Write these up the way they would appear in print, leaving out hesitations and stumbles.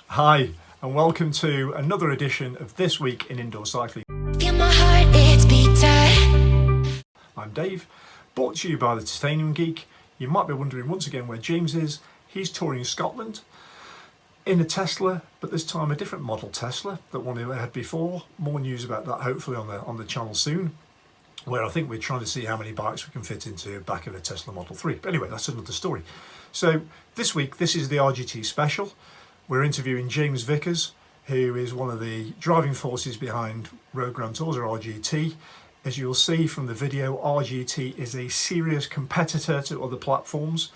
Hi, and welcome to another edition of This Week in Indoor Cycling. Feel my heart, it's beating. I'm Dave, brought to you by the Titaniumgeek. You might be wondering once again where James is. He's touring Scotland in a Tesla, but this time a different model Tesla that one he had before. More news about that hopefully on the channel soon, where I think we're trying to see how many bikes we can fit into the back of a Tesla Model 3. But anyway, that's another story. So this week, this is the RGT special. We're interviewing James Vickers, who is one of the driving forces behind Road Grand Tours, or RGT. As you'll see from the video, RGT is a serious competitor to other platforms,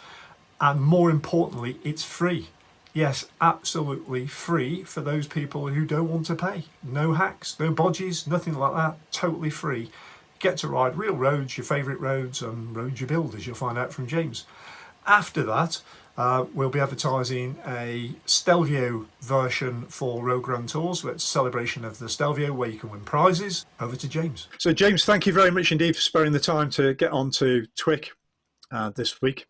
and more importantly, it's free. Yes, absolutely free for those people who don't want to pay. No hacks, no bodges, nothing like that, totally free. Get to ride real roads, your favourite roads, and roads you build, as you'll find out from James. After that, we'll be advertising a Stelvio version for Road Grand Tours. It's a celebration of the Stelvio where you can win prizes. Over to James. So James, thank you very much indeed for sparing the time to get on to TWIC this week.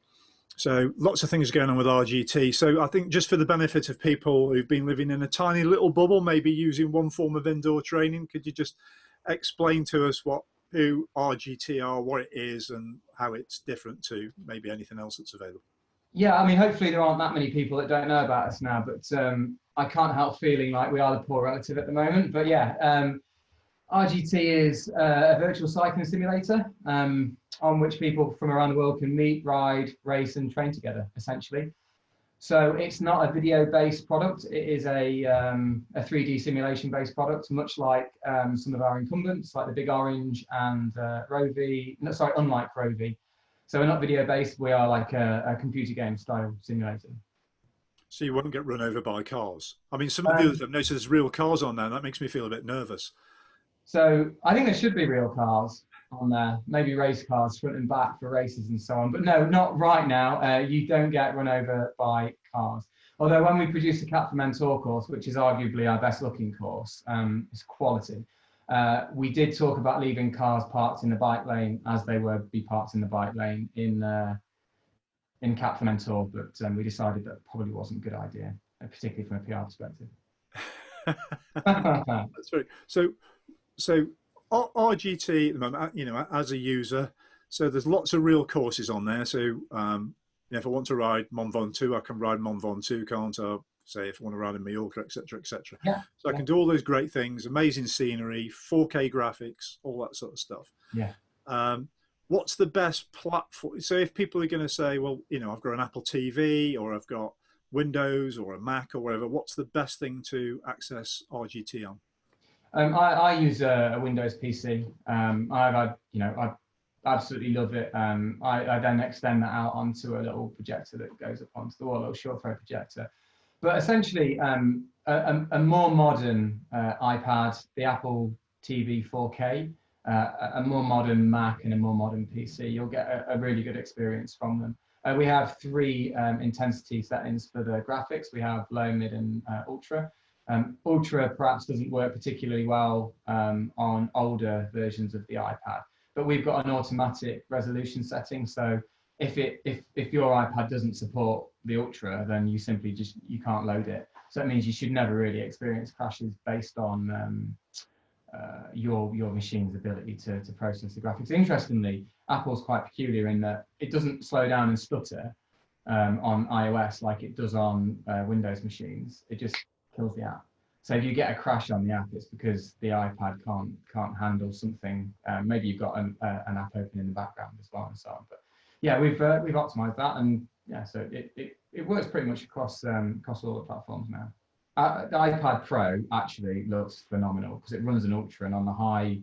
So lots of things going on with RGT. So I think just for the benefit of people who've been living in a tiny little bubble, maybe using one form of indoor training, could you just explain to us who RGT are, what it is, and how it's different to maybe anything else that's available? Yeah, I mean, hopefully there aren't that many people that don't know about us now, but I can't help feeling like we are the poor relative at the moment. But yeah, RGT is a virtual cycling simulator on which people from around the world can meet, ride, race, and train together, essentially. So it's not a video-based product. It is a 3D simulation-based product, much like some of our incumbents, like the Big Orange and Rovi. No, sorry, unlike Rovi. So we're not video-based. We are like a computer game style simulator. So you wouldn't get run over by cars? I mean, some of the others I've noticed there's real cars on there, and that makes me feel a bit nervous. So I think there should be real cars on there, maybe race cars front and back for races and so on. But no, not right now. You don't get run over by cars. Although when we produce the Cat for Mentor course, which is arguably our best looking course, it's quality. We did talk about leaving cars parked in the bike lane as they were be parked in the bike lane in Cat for Mentor, but we decided that probably wasn't a good idea, particularly from a PR perspective. That's right. So RGT at the moment, you know, as a user, so there's lots of real courses on there. So if I want to ride Mont Ventoux, I can ride Mont Ventoux, can't I? Say if I want to ride in Mallorca, etc., etc. Yeah, so I can do all those great things, amazing scenery, 4K graphics, all that sort of stuff. Yeah. What's the best platform? So if people are going to say, well, you know, I've got an Apple TV or I've got Windows or a Mac or whatever, what's the best thing to access RGT on? I use a Windows PC. I absolutely love it. I then extend that out onto a little projector that goes up onto the wall, a little short throw projector. But essentially, a more modern iPad, the Apple TV 4K, a more modern Mac, and a more modern PC, you'll get a really good experience from them. We have three intensity settings for the graphics. We have low, mid, and ultra. Ultra perhaps doesn't work particularly well on older versions of the iPad, but we've got an automatic resolution setting. So if your iPad doesn't support the Ultra, then you simply you can't load it. So that means you should never really experience crashes based on your machine's ability to process the graphics. Interestingly, Apple's quite peculiar in that it doesn't slow down and stutter on iOS like it does on Windows machines. It just kills the app. So if you get a crash on the app, it's because the iPad can't handle something. Maybe you've got an app open in the background as well and so on. But yeah, we've optimized that, and yeah, so it works pretty much across all the platforms now. The iPad Pro actually looks phenomenal because it runs an Ultra, and on the high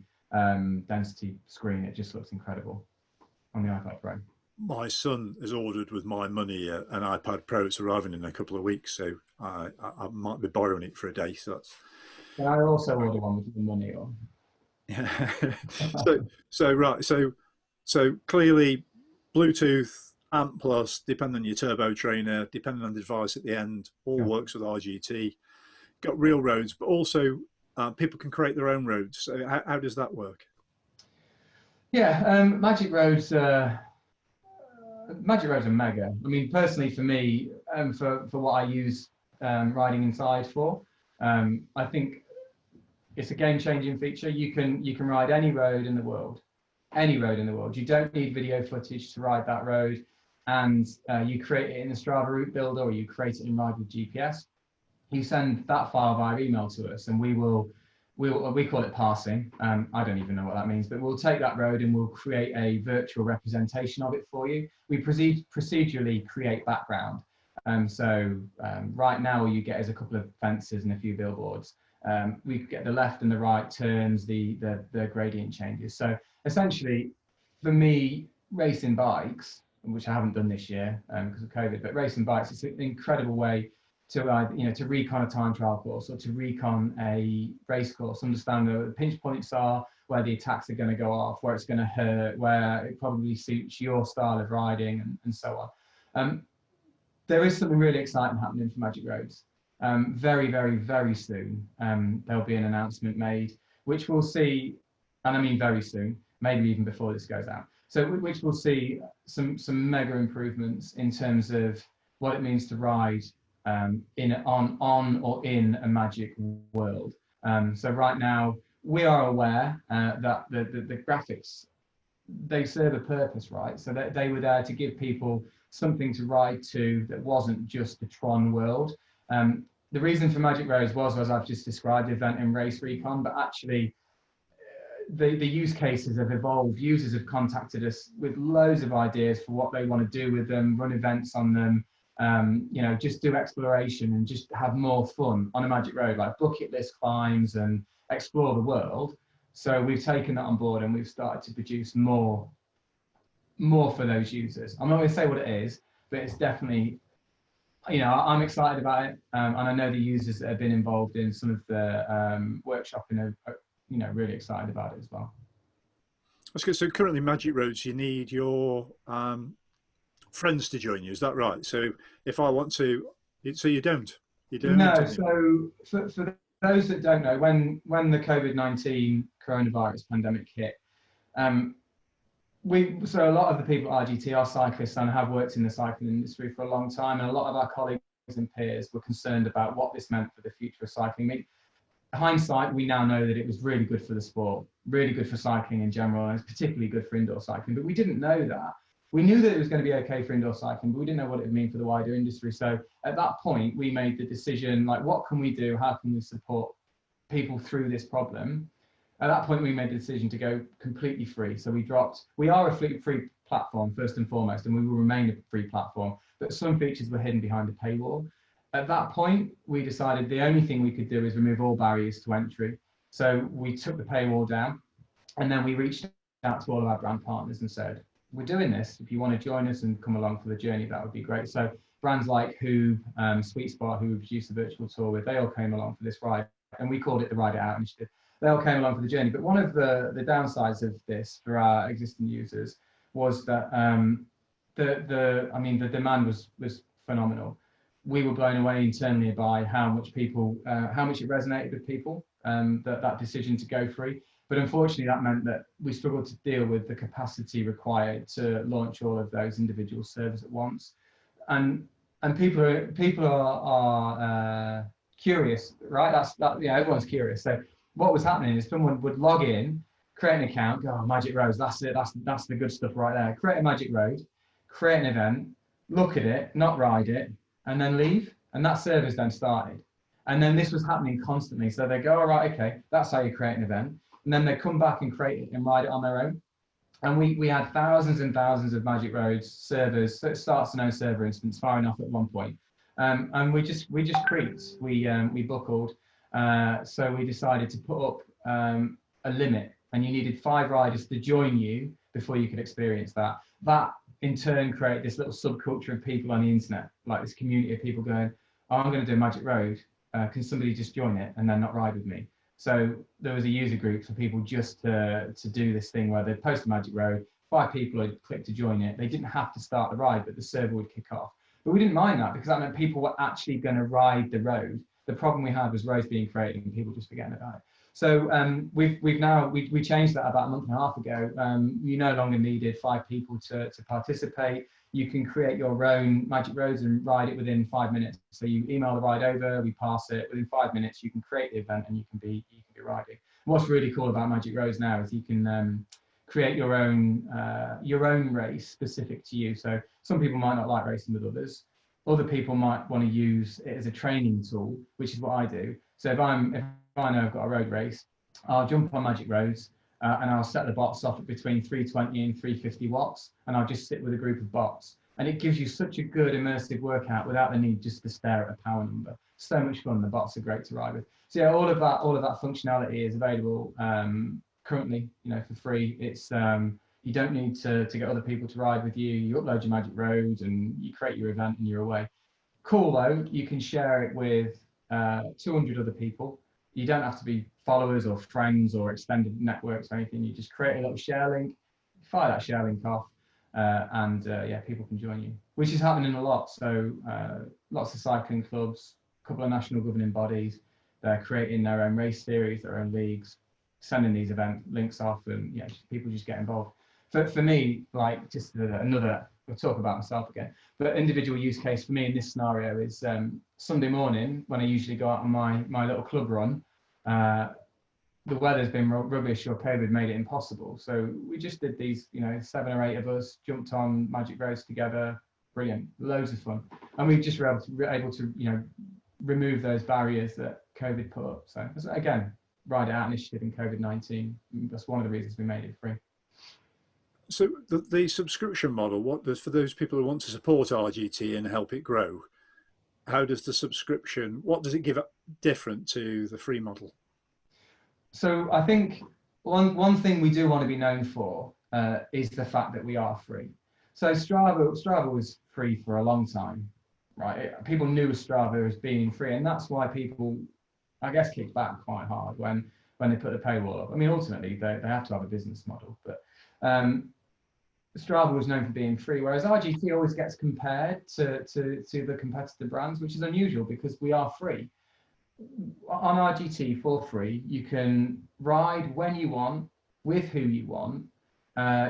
density screen, it just looks incredible on the iPad Pro. My son has ordered with my money an iPad Pro. It's arriving in a couple of weeks, so I might be borrowing it for a day. So that's. Can I also order one with the money on? Yeah. So clearly, Bluetooth, AMP Plus, depending on your turbo trainer, depending on the device at the end, all works with RGT. Got real roads, but also people can create their own roads. So how does that work? Yeah, Magic Roads are mega. I mean, personally for me, for what I use riding inside for. I think it's a game-changing feature. You can ride any road in the world, any road in the world. You don't need video footage to ride that road, and you create it in the Strava route builder, or you create it in Ride with GPS. You send that file via email to us, and we call it parsing. I don't even know what that means, but we'll take that road and we'll create a virtual representation of it for you. We procedurally create background. Right now, all you get is a couple of fences and a few billboards. We get the left and the right turns, the gradient changes. So essentially, for me, racing bikes, which I haven't done this year because of COVID, but racing bikes, it's an incredible way to recon a time trial course, or to recon a race course, understand where the pinch points are, where the attacks are going to go off, where it's going to hurt, where it probably suits your style of riding, and so on. There is something really exciting happening for Magic Roads. Very, very, very soon, there'll be an announcement made, which we'll see, and I mean very soon, maybe even before this goes out. So which we'll see some mega improvements in terms of what it means to ride on or in a Magic world. So right now, we are aware that the graphics, they serve a purpose, right? So that they were there to give people something to ride to that wasn't just the Tron world. The reason for Magic Roads was, as I've just described, event and race recon, but actually the use cases have evolved. Users have contacted us with loads of ideas for what they want to do with them, run events on them, just do exploration and just have more fun on a Magic Road, like bucket list climbs and explore the world. So we've taken that on board and we've started to produce more for those users. I'm not going to say what it is, but it's definitely, I'm excited about it, and I know the users that have been involved in some of the workshopping are, really excited about it as well. That's good. So currently, Magic Roads, you need your friends to join you. Is that right? So if I want to, so you don't. No. So for those that don't know, when the COVID-19 coronavirus pandemic hit, so a lot of the people at RGT are cyclists and have worked in the cycling industry for a long time, and a lot of our colleagues and peers were concerned about what this meant for the future of cycling. In hindsight, we now know that it was really good for the sport, really good for cycling in general, and it's particularly good for indoor cycling, but we didn't know that. We knew that it was going to be okay for indoor cycling, but we didn't know what it would mean for the wider industry. So at that point, we made the decision, like, what can we do? How can we support people through this problem? At that point, we made the decision to go completely free. So we are a free platform first and foremost, and we will remain a free platform, but some features were hidden behind a paywall. At that point, we decided the only thing we could do is remove all barriers to entry. So we took the paywall down, and then we reached out to all of our brand partners and said, we're doing this. If you want to join us and come along for the journey, that would be great. So brands like Who, Sweet Spot, who we produced the virtual tour with, they all came along for this ride, and we called it the Ride It Out initiative. They all came along for the journey. But one of the downsides of this for our existing users was that the demand was phenomenal. We were blown away internally by how much it resonated with people, that decision to go free. But unfortunately, that meant that we struggled to deal with the capacity required to launch all of those individual servers at once. And people are curious, right? Everyone's curious. So what was happening is someone would log in, create an account, go, oh, Magic Roads, that's it, that's the good stuff right there. Create a Magic Road, create an event, look at it, not ride it, and then leave. And that server's then started. And then this was happening constantly. So they go, all right, okay, that's how you create an event. And then they come back and create it and ride it on their own. And we had thousands and thousands of Magic Roads servers, so it starts to no server instance firing off at one point. And we just creeped, we buckled. So we decided to put up a limit, and you needed 5 riders to join you before you could experience that. That in turn created this little subculture of people on the internet, like this community of people going, oh, I'm going to do a Magic Road. Can somebody just join it and then not ride with me? So there was a user group for people just to do this thing where they'd post a Magic Road, 5 people would click to join it. They didn't have to start the ride, but the server would kick off. But we didn't mind that because that meant people were actually going to ride the road. The problem we had was roads being created and people just forgetting about it. So we changed that about a month and a half ago. You no longer needed 5 people to participate. you can create your own magic roads and ride it within 5 minutes. So you email the ride over, we pass it within 5 minutes. You can create the event and you can be riding. And what's really cool about magic roads now is you can create your own race specific to you. So some people might not like racing with others. Other people might want to use it as a training tool, which is what I do. So if I know I've got a road race, I'll jump on Magic Roads and I'll set the bots off at between 320 and 350 watts, and I'll just sit with a group of bots. And it gives you such a good immersive workout without the need just to stare at a power number. So much fun. The bots are great to ride with. So yeah, all of that functionality is available currently, for free. It's you don't need to get other people to ride with you. You upload your Magic Roads and you create your event and you're away. Cool though, you can share it with 200 other people. You don't have to be followers or friends or extended networks or anything. You just create a little share link, fire that share link off, and people can join you, which is happening a lot. So lots of cycling clubs, a couple of national governing bodies, they're creating their own race series, their own leagues, sending these event links off, and people just get involved. For me, like just another, I'll talk about myself again, but individual use case for me in this scenario is Sunday morning when I usually go out on my little club run. The weather's been rubbish or COVID made it impossible. So we just did these, 7 or 8 of us jumped on Magic Roads together. Brilliant, loads of fun. And we just were able to remove those barriers that COVID put up. So again, Ride It Out initiative in COVID-19. That's one of the reasons we made it free. So the subscription model, what does, for those people who want to support RGT and help it grow, how does the subscription, what does it give different to the free model? So I think one thing we do want to be known for is the fact that we are free. So Strava was free for a long time, right? People knew Strava as being free, and that's why people, I guess, kicked back quite hard when they put the paywall up. I mean, ultimately they have to have a business model, but Strava was known for being free, whereas RGT always gets compared to the competitor brands, which is unusual because we are free. On RGT for free, you can ride when you want, with who you want.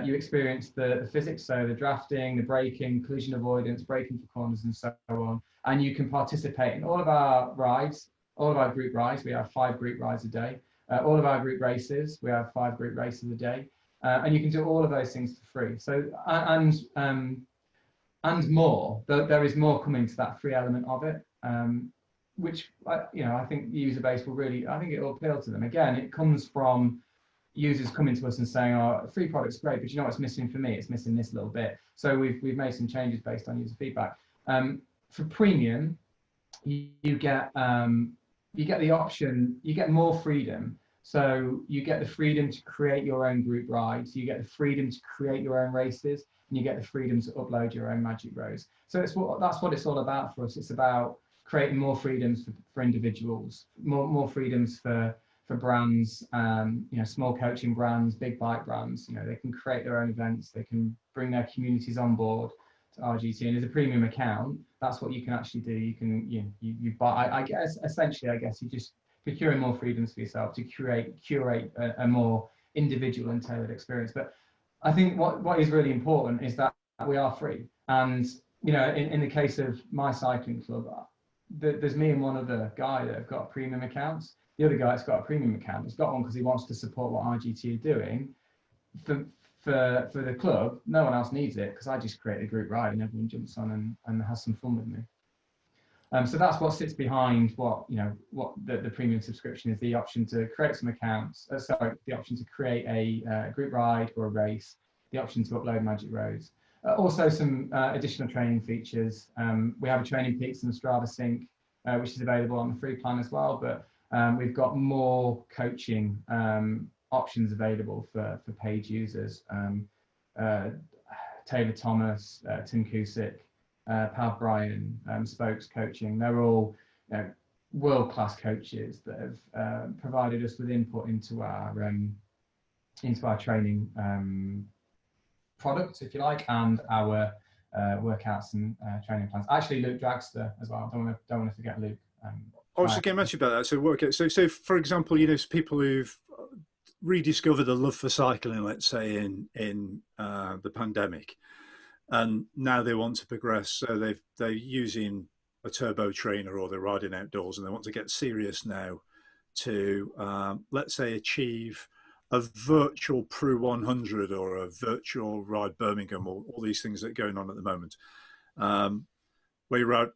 You experience the physics, so the drafting, the braking, collision avoidance, braking for corners and so on. And you can participate in all of our rides, all of our group rides. We have 5 group rides a day. All of our group races, we have 5 group races a day. And you can do all of those things for free. So, and more, there is more coming to that free element of it, which, I think the user base will really, I think it will appeal to them. Again, it comes from users coming to us and saying, oh, free product's great, but you know what's missing for me? It's missing this little bit. So we've made some changes based on user feedback. For premium, you get the option, you get more freedom. So you get the freedom to create your own group rides, you get the freedom to create your own races, and you get the freedom to upload your own Magic Roads. So that's what it's all about for us. It's about creating more freedoms for individuals, more freedoms for brands, small coaching brands, big bike brands. They can create their own events, they can bring their communities on board to RGT. And as a premium account, that's what you can actually do. You can you buy. I guess essentially, you just procuring more freedoms for yourself to curate a more individual and tailored experience. But I think what is really important is that we are free. And in the case of my cycling club, there's me and one other guy that have got premium accounts. The other guy that's got a premium account has got one because he wants to support what RGT are doing. For the club, no one else needs it because I just create a group ride and everyone jumps on and has some fun with me. So that's what sits behind what the premium subscription is: the option to create some accounts. The option to create a group ride or a race. The option to upload Magic Roads. Also some additional training features. We have a Training Peaks and a Strava Sync, which is available on the free plan as well. But we've got more coaching options available for paid users. Taylor Thomas, Tim Cusick, Pav Bryan, Spokes Coaching. They're all world-class coaches that have provided us with input into our training product, if you like, and our workouts and training plans. Actually, Luke Dragster as well. Don't want to forget Luke. I was going to mention about that. So for example, people who've rediscovered a love for cycling, let's say in the pandemic, and now they want to progress. So they're using a turbo trainer, or they're riding outdoors, and they want to get serious now to let's say achieve a virtual Pru 100 or a virtual Ride Birmingham, or all these things that are going on at the moment. Where you ride,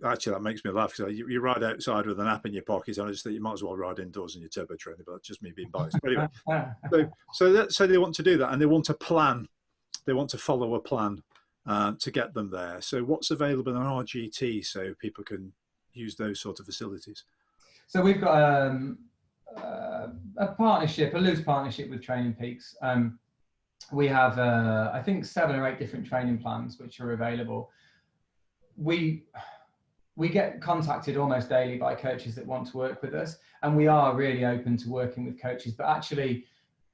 actually that makes me laugh, because you ride outside with an app in your pocket, and I just think you might as well ride indoors in your turbo trainer, but that's just me being biased. But anyway, so they want to do that, and they want to plan, they want to follow a plan to get them there. So what's available on RGT so people can use those sort of facilities? So we've got a partnership, a loose partnership with Training Peaks. We have, I think, 7 or 8 different training plans which are available. We get contacted almost daily by coaches that want to work with us, and we are really open to working with coaches, but actually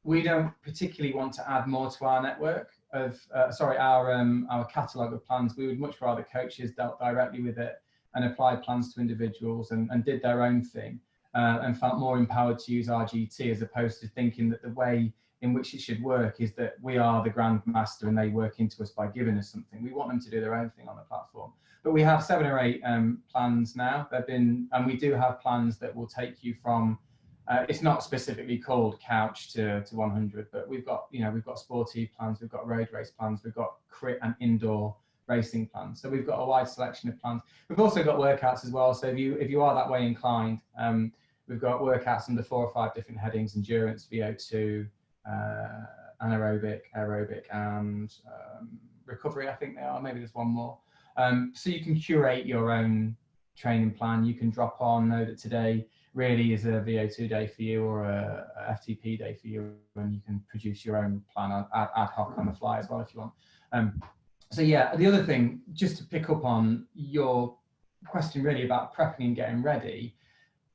we don't particularly want to add more to our network of, our catalogue of plans. We would much rather coaches dealt directly with it and applied plans to individuals and did their own thing, and felt more empowered to use RGT, as opposed to thinking that the way in which it should work is that we are the grandmaster and they work into us by giving us something. We want them to do their own thing on the platform. But we have 7 or 8 plans now. And we do have plans that will take you from, it's not specifically called couch to 100, but we've got sporty plans, we've got road race plans, we've got crit and indoor racing plans. So we've got a wide selection of plans. We've also got workouts as well. So if you are that way inclined, we've got workouts under 4 or 5 different headings: endurance, VO2, anaerobic, aerobic, and recovery, I think they are. Maybe there's one more. So you can curate your own training plan. You can drop on, know that today really is a VO2 day for you, or a FTP day for you, and you can produce your own plan ad hoc on the fly as well if you want. So yeah, the other thing, just to pick up on your question really about prepping and getting ready,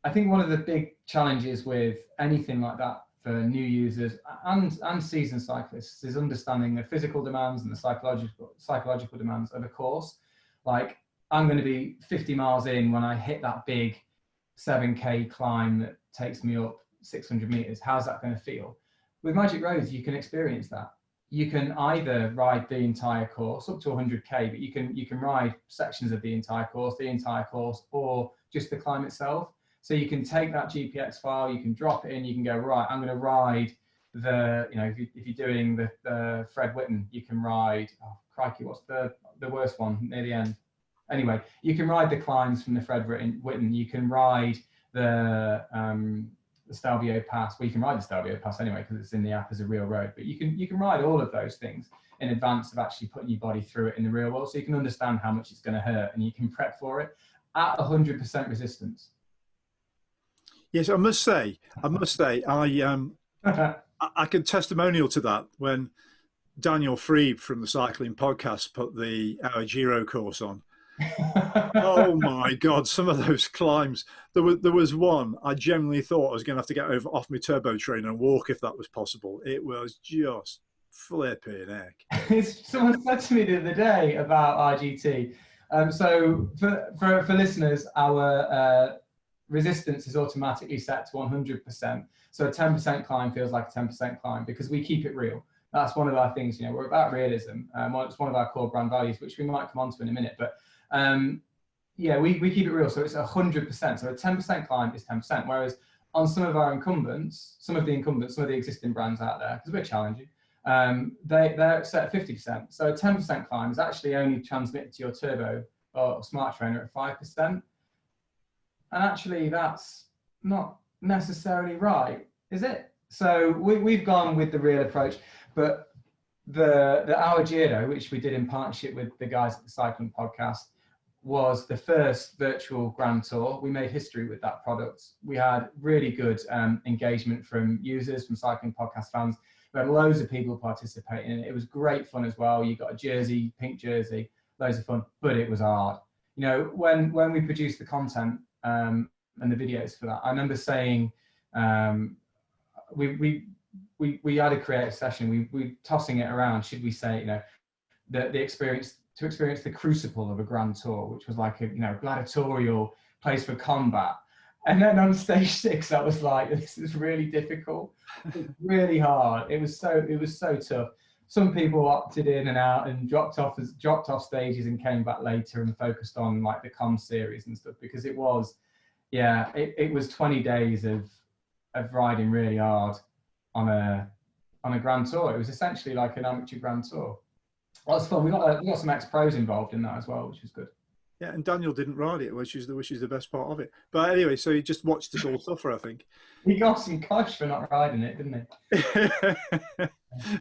I think one of the big challenges with anything like that for new users and seasoned cyclists is understanding the physical demands and the psychological demands of a course. Like, I'm going to be 50 miles in when I hit that big 7K climb that takes me up 600 meters. How's that going to feel? With Magic Roads, you can experience that. You can either ride the entire course up to 100K, but you can ride sections of the entire course, or just the climb itself. So you can take that GPX file, you can drop it in, you can go, right, I'm going to ride the, if you're doing the Fred Whitten, you can ride, oh crikey, what's the worst one near the end? Anyway, you can ride the climbs from the Fred Whitten, you can ride the Stelvio Pass. Well, you can ride the Stelvio Pass anyway, because it's in the app as a real road, but you can ride all of those things in advance of actually putting your body through it in the real world, so you can understand how much it's going to hurt, and you can prep for it at 100% resistance. Yes, I must say, I can testimonial to that when Daniel Freeb from the Cycling Podcast put our Giro course on. Oh my God, some of those climbs. There was one I genuinely thought I was going to have to get off my turbo trainer and walk if that was possible. It was just flipping heck. Someone said to me the other day about RGT. So for listeners, our resistance is automatically set to 100%. So a 10% climb feels like a 10% climb because we keep it real. That's one of our things. We're about realism. It's one of our core brand values, which we might come on to in a minute. But yeah, we keep it real. So it's 100%. So a 10% climb is 10%. Whereas on some of the existing brands out there, because we're challenging, they're set at 50%. So a 10% climb is actually only transmitted to your turbo or smart trainer at 5%. And actually, that's not necessarily right, is it? So we've gone with the real approach, but our Giro, which we did in partnership with the guys at the Cycling Podcast, was the first virtual Grand Tour. We made history with that product. We had really good engagement from users, from Cycling Podcast fans. We had loads of people participating in it. It was great fun as well. You got a jersey, pink jersey, loads of fun, but it was hard. When we produced the content and the videos for that, I remember saying, we had a creative session. We tossing it around. Should we say, the experience the crucible of a Grand Tour, which was like a gladiatorial place for combat. And then on stage 6, I was like, this is really difficult. It's really hard. It was so tough. some people opted in and out and dropped off stages and came back later and focused on like the com series and stuff, because it was, yeah, it was 20 days of riding really hard on a grand tour. It was essentially like an amateur grand tour. Well, it's fun. We got some ex-pros involved in that as well, which was good. Yeah, and Daniel didn't ride it, which is the best part of it. But anyway, so he just watched us all suffer, I think. He got some cosh for not riding it, didn't he?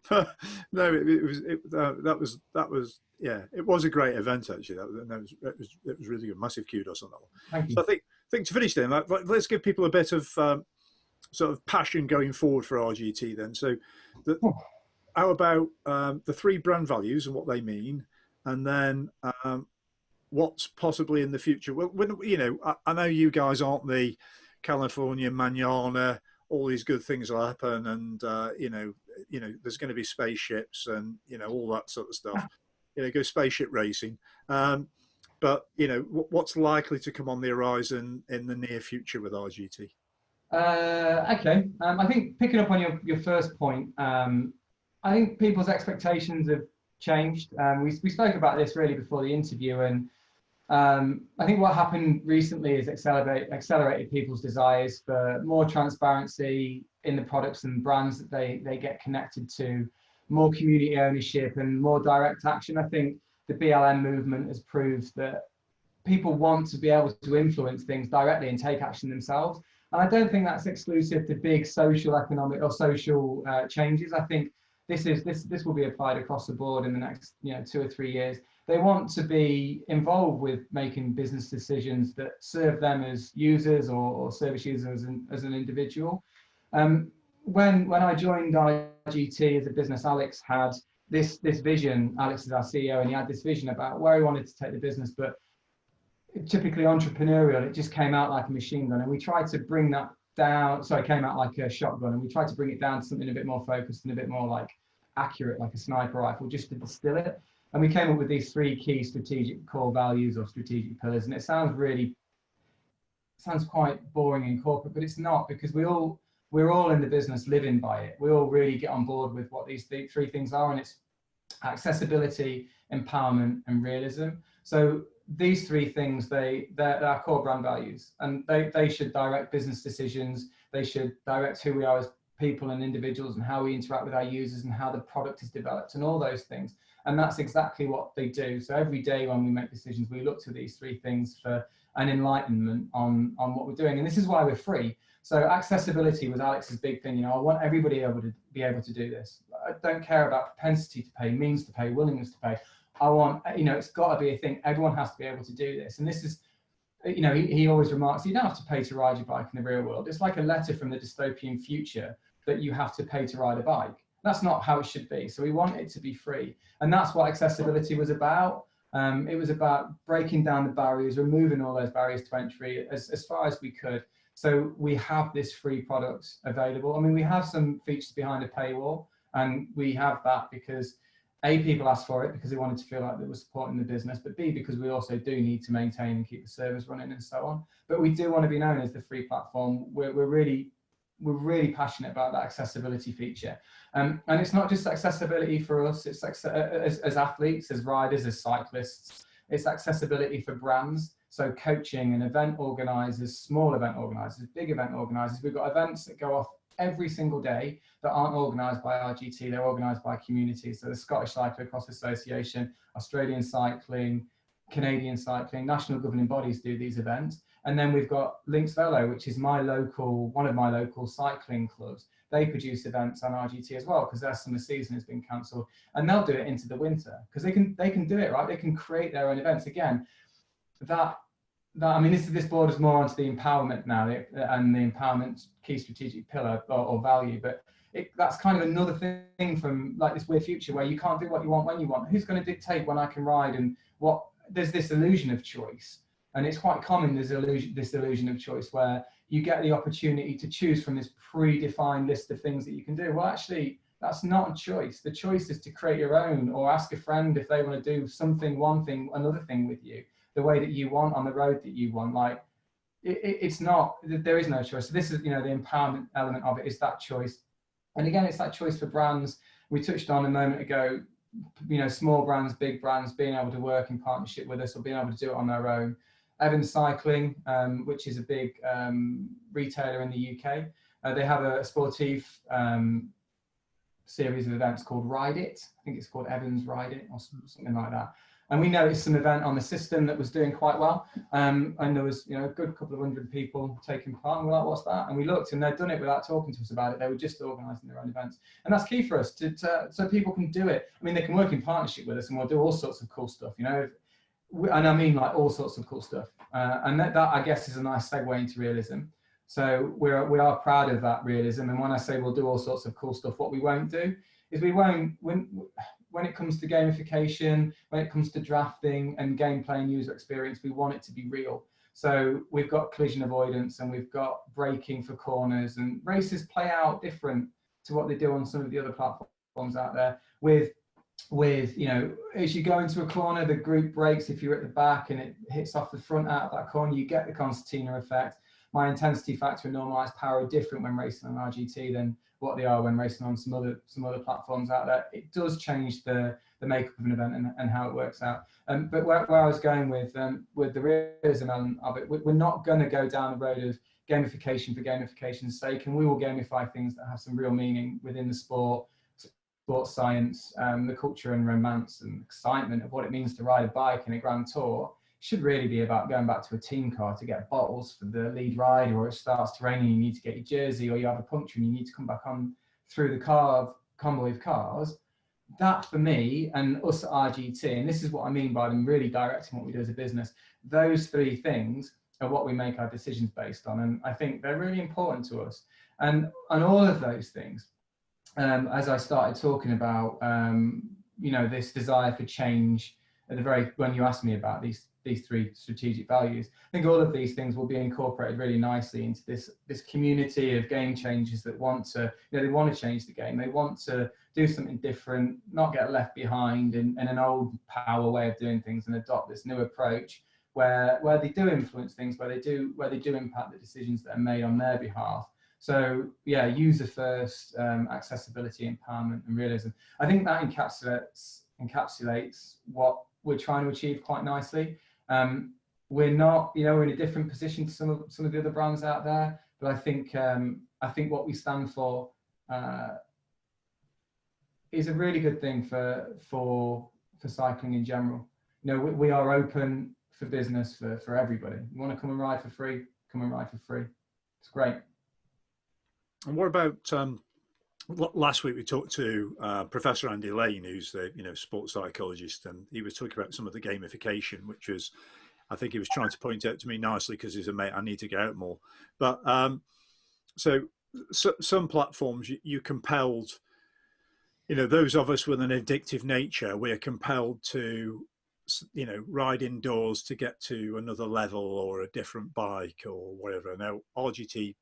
But, no, that was yeah, it was a great event actually. It was really good. Massive kudos on that one. Thank you. So I think to finish then, let's give people a bit of sort of passion going forward for RGT then. So, how about the 3 brand values and what they mean, and then what's possibly in the future? Well, when, you know, I know you guys aren't the California manana, all these good things will happen, and you know, there's going to be spaceships and, you know, all that sort of stuff. You know, go spaceship racing. But you know, what's likely to come on the horizon in the near future with RGT? Okay, I think picking up on your first point, I think people's expectations have changed. We spoke about this really before the interview, and I think what happened recently is accelerated people's desires for more transparency in the products and brands that they get connected to, more community ownership and more direct action. I think the BLM movement has proved that people want to be able to influence things directly and take action themselves. And I don't think that's exclusive to big social, economic or social changes. I think this will be applied across the board in the next 2 or 3 years. They want to be involved with making business decisions that serve them as users or service users as an individual. When I joined RGT as a business, Alex had this vision. Alex is our CEO, and he had this vision about where he wanted to take the business, but typically entrepreneurial, it just came out like a machine gun, and we tried to bring that down. So it came out like a shotgun, and we tried to bring it down to something a bit more focused and a bit more like accurate, like a sniper rifle, just to distill it. And we came up with these 3 key strategic core values or strategic pillars. And it sounds quite boring and corporate, but it's not, because we're all in the business living by it. We all really get on board with what these 3 things are, and it's accessibility, empowerment, and realism. So these 3 things, they're our core brand values, and they should direct business decisions. They should direct who we are as people and individuals, and how we interact with our users, and how the product is developed, and all those things. And that's exactly what they do. So every day when we make decisions, we look to these 3 things for an enlightenment on what we're doing. And this is why we're free. So accessibility was Alex's big thing. I want everybody to be able to do this. I don't care about propensity to pay, means to pay, willingness to pay. I want, it's got to be a thing. Everyone has to be able to do this. And this is, he always remarks, you don't have to pay to ride your bike in the real world. It's like a letter from the dystopian future that you have to pay to ride a bike. That's not how it should be. So we want it to be free. And that's what accessibility was about. It was about breaking down the barriers, removing all those barriers to entry as far as we could. So we have this free product available. I mean, we have some features behind a paywall, and we have that because A, people asked for it because they wanted to feel like they were supporting the business, but B, because we also do need to maintain and keep the service running and so on. But we do want to be known as the free platform. We're really passionate about that accessibility feature. And it's not just accessibility for us, it's as athletes, as riders, as cyclists, it's accessibility for brands. So coaching and event organizers, small event organizers, big event organizers. We've got events that go off every single day that aren't organized by RGT, they're organized by communities. So the Scottish Cyclocross Association, Australian Cycling, Canadian Cycling, national governing bodies do these events. And then we've got Links Velo, which is one of my local cycling clubs. They produce events on RGT as well, because their summer season has been cancelled, and they'll do it into the winter because they can do it, right? They can create their own events. Again, I mean, this borders more onto the empowerment now, and the empowerment key strategic pillar or value, but that's kind of another thing from like this weird future where you can't do what you want when you want. Who's going to dictate when I can ride? And there's this illusion of choice. And it's quite common, this illusion of choice where you get the opportunity to choose from this predefined list of things that you can do. Well, actually, that's not a choice. The choice is to create your own, or ask a friend if they want to do something, one thing, another thing with you, the way that you want, on the road that you want. Like, it's not, there is no choice. So this is, the empowerment element of it is that choice. And again, it's that choice for brands. We touched on a moment ago, you know, small brands, big brands being able to work in partnership with us or being able to do it on their own. RGT Cycling, which is a big retailer in the UK, they have a sportive series of events called Ride It. I think it's called Evans Ride It or something like that. And we noticed some event on the system that was doing quite well. And there was, you know, a good couple of hundred people taking part. And we're like, what's that? And we looked, and they'd done it without talking to us about it. They were just organising their own events. And that's key for us so people can do it. I mean, they can work in partnership with us and we'll do all sorts of cool stuff, you know. And I mean like all sorts of cool stuff. And that I guess is a nice segue into realism. So we are proud of that realism. And when I say we'll do all sorts of cool stuff, what we won't do is we won't, when it comes to gamification, when it comes to drafting and gameplay and user experience, we want it to be real. So we've got collision avoidance and we've got braking for corners, and races play out different to what they do on some of the other platforms out there with, you know, as you go into a corner, the group brakes if you're at the back and it hits off the front out of that corner, you get the concertina effect. My intensity factor and normalized power are different when racing on RGT than what they are when racing on some other platforms out there. It does change the makeup of an event and how it works out. But where I was going with the realism element of it, we're not going to go down the road of gamification for gamification's sake, and we will gamify things that have some real meaning within the sports science, the culture and romance and excitement of what it means to ride a bike in a Grand Tour. Should really be about going back to a team car to get bottles for the lead ride, or it starts to rain and you need to get your jersey, or you have a puncture and you need to come back on through the convoy of cars. That for me and us at RGT, and this is what I mean by them really directing what we do as a business, those three things are what we make our decisions based on, and I think they're really important to us. And all of those things, as I started talking about, you know, this desire for change at the very, when you asked me about these three strategic values, I think all of these things will be incorporated really nicely into this community of game changers that want to, you know, they want to change the game. They want to do something different, not get left behind in an old power way of doing things, and adopt this new approach where they do influence things, where they do impact the decisions that are made on their behalf. So yeah, user first, accessibility, empowerment, and realism. I think that encapsulates what we're trying to achieve quite nicely. We're not, you know, we're in a different position to some of the other brands out there, but I think what we stand for is a really good thing for cycling in general. You know, we are open for business for everybody. You want to come and ride for free, come and ride for free. It's great. And what about last week we talked to Professor Andy Lane, who's the sports psychologist, and he was talking about some of the gamification, which was, I think he was trying to point out to me nicely because he's a mate. I need to get out more. But so some platforms you're compelled, you know, those of us with an addictive nature, we're compelled to, you know, ride indoors to get to another level or a different bike or whatever. Now RGT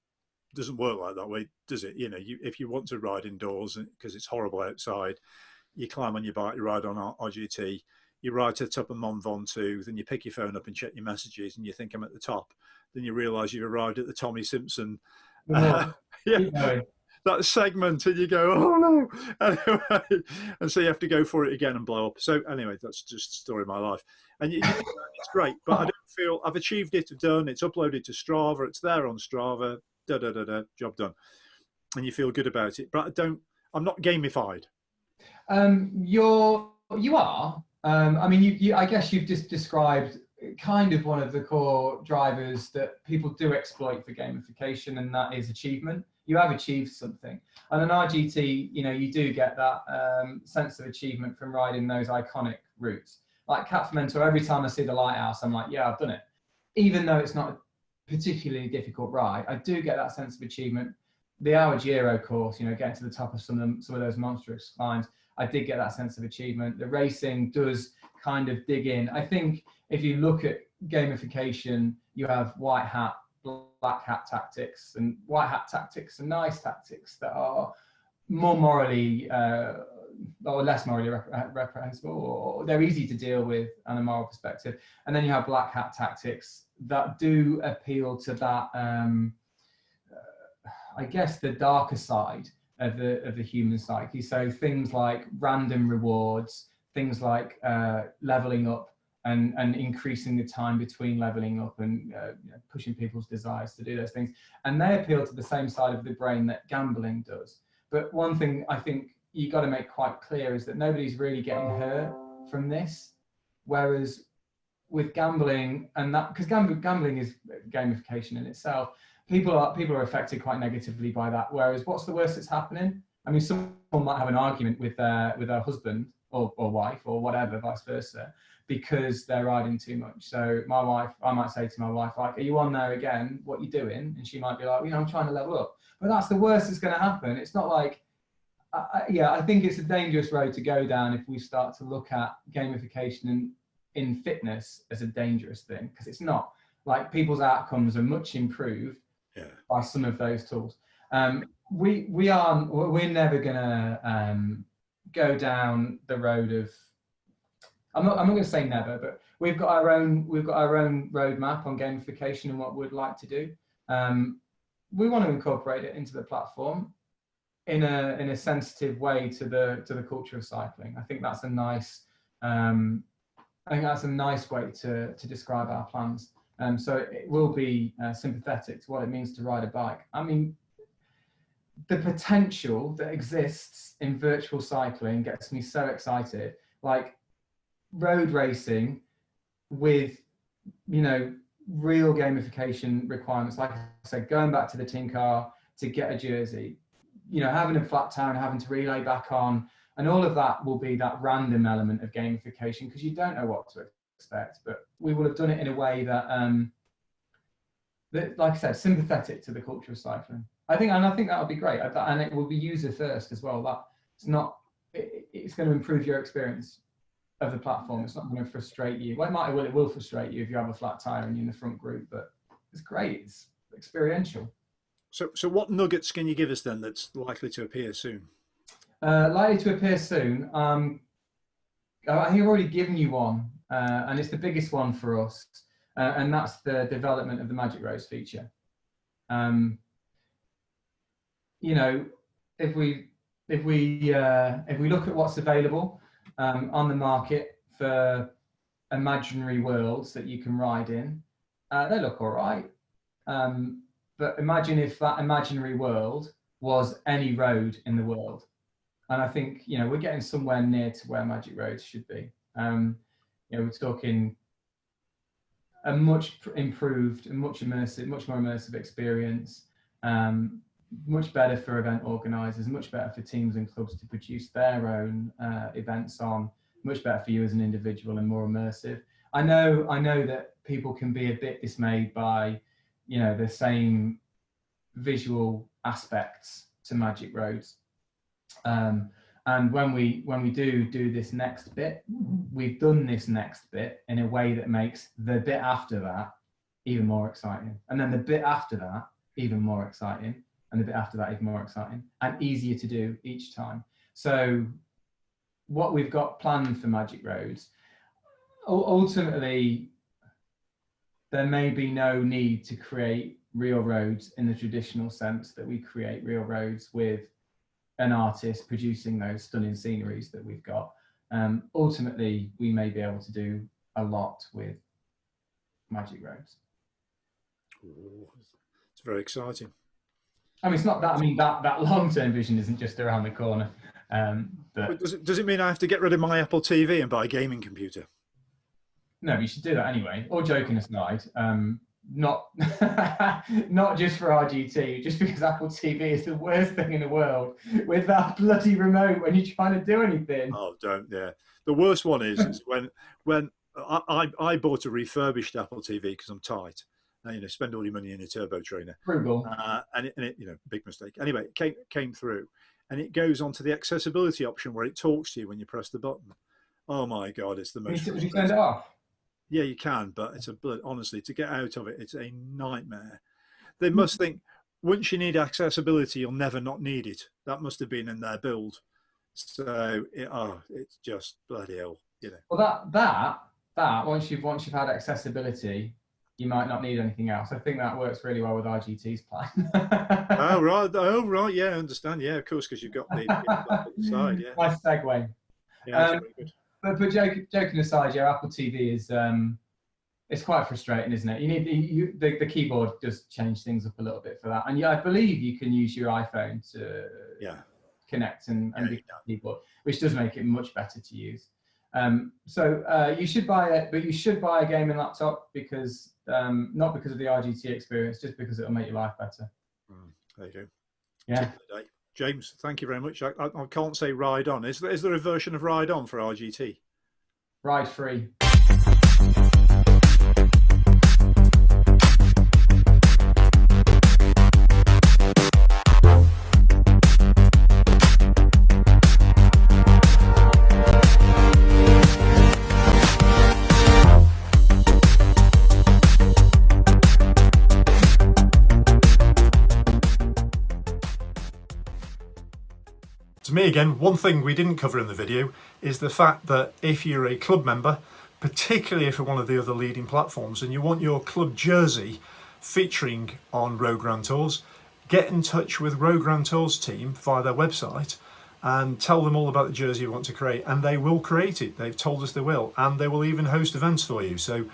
doesn't work like that way, does it? You know, if you want to ride indoors because it's horrible outside, you climb on your bike, you ride on RGT, you ride to the top of Mont Ventoux, then you pick your phone up and check your messages, and you think I'm at the top. Then you realise you've arrived at the Tommy Simpson, that segment, and you go, oh no! Anyway, and so you have to go for it again and blow up. So anyway, that's just the story of my life. And you think it's great, but I don't feel I've achieved it. Done. It's uploaded to Strava. It's there on Strava. Job done, and you feel good about it. But I'm not gamified. You are. I mean, I guess you've just described kind of one of the core drivers that people do exploit for gamification, and that is achievement. You have achieved something, and in RGT, you know, you do get that sense of achievement from riding those iconic routes. Like Cap Fermentor, every time I see the lighthouse, I'm like, yeah, I've done it, even though it's not particularly difficult ride. I do get that sense of achievement. The Hour Giro course, you know, getting to the top of some of those monstrous climbs, I did get that sense of achievement. The racing does kind of dig in. I think if you look at gamification, you have white hat, black hat tactics, and white hat tactics are nice tactics that are more morally or less morally reprehensible, or they're easy to deal with on a moral perspective. And then you have black hat tactics that do appeal to that, I guess, the darker side of the human psyche. So things like random rewards, things like leveling up and increasing the time between leveling up and pushing people's desires to do those things. And they appeal to the same side of the brain that gambling does. But one thing I think you got to make quite clear is that nobody's really getting hurt from this. Whereas with gambling, and that, because gambling is gamification in itself, people are affected quite negatively by that. Whereas what's the worst that's happening? I mean, someone might have an argument with their husband or wife or whatever, vice versa, because they're riding too much. So my wife, I might say to my wife, like, are you on there again? What are you doing? And she might be like, I'm trying to level up. But that's the worst that's going to happen. It's not like, I think it's a dangerous road to go down if we start to look at gamification in fitness as a dangerous thing, because it's not. Like, people's outcomes are much improved by some of those tools. We're never gonna go down the road of, I'm not going to say never, but we've got our own roadmap on gamification and what we'd like to do. We want to incorporate it into the platform in a sensitive way to the culture of cycling. I think that's a nice way to describe our plans. So it will be sympathetic to what it means to ride a bike. I mean, the potential that exists in virtual cycling gets me so excited. Like, road racing with, real gamification requirements. Like I said, going back to the team car to get a jersey, having a flat tire and having to relay back on, and all of that will be that random element of gamification, because you don't know what to expect. But we will have done it in a way that, like I said, sympathetic to the culture of cycling. I think that'll be great, and it will be user first as well. It's going to improve your experience of the platform. It's not going to frustrate you. Well, it will frustrate you if you have a flat tire and you're in the front group, but it's great. It's experiential. So what nuggets can you give us then that's likely to appear soon? Likely to appear soon. I think I've already given you one, and it's the biggest one for us, and that's the development of the Magic Roads feature. If we look at what's available on the market for imaginary worlds that you can ride in, they look all right. But imagine if that imaginary world was any road in the world. And I think, we're getting somewhere near to where Magic Roads should be. We're talking a much improved and much more immersive experience, much better for event organisers, much better for teams and clubs to produce their own events on, much better for you as an individual and more immersive. I know that people can be a bit dismayed by, the same visual aspects to Magic Roads. And when we do this next bit, we've done this next bit in a way that makes the bit after that even more exciting, and then the bit after that even more exciting, and the bit after that even more exciting, and easier to do each time. So what we've got planned for Magic Roads, ultimately, there may be no need to create real roads in the traditional sense that we create real roads with an artist producing those stunning sceneries that we've got. Ultimately, we may be able to do a lot with Magic Roads. Ooh, it's very exciting. I mean, it's not that. I mean, that long-term vision isn't just around the corner. But does it mean I have to get rid of my Apple TV and buy a gaming computer? No, you should do that anyway. All joking aside, not just for RGT, just because Apple TV is the worst thing in the world with that bloody remote when you're trying to do anything. Oh, don't, yeah. The worst one is when I bought a refurbished Apple TV because I'm tight. Spend all your money in a turbo trainer. Frugal. And it, big mistake. Anyway, it came through, and it goes on to the accessibility option where it talks to you when you press the button. Oh my God, it's the most. Did you turn it off? Yeah, you can, but it's honestly, to get out of it, it's a nightmare. They must think once you need accessibility, you'll never not need it. That must have been in their build. So it's just bloody hell, Well, that once you've had accessibility, you might not need anything else. I think that works really well with RGT's plan. Oh right, yeah, I understand. Yeah, of course, because you've got the on the side. Yeah, Nice segue. yeah, that's very good. But joking aside, yeah, Apple TV is it's quite frustrating, isn't it? You need the keyboard does change things up a little bit for that, and yeah, I believe you can use your iPhone to connect and do keyboard, which does make it much better to use. So you should buy it, but you should buy a gaming laptop because not because of the RGT experience, just because it'll make your life better. There you go. Yeah. James, thank you very much. I can't say ride on. Is there a version of ride on for RGT? Ride free. To me again, one thing we didn't cover in the video is the fact that if you're a club member, particularly if you're one of the other leading platforms and you want your club jersey featuring on Road Grand Tours, get in touch with Road Grand Tours team via their website and tell them all about the jersey you want to create, and they will create it. They've told us they will, and they will even host events for you. So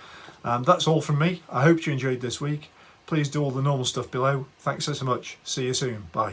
that's all from me. I hope you enjoyed this week. Please do all the normal stuff below. Thanks so much. See you soon. Bye.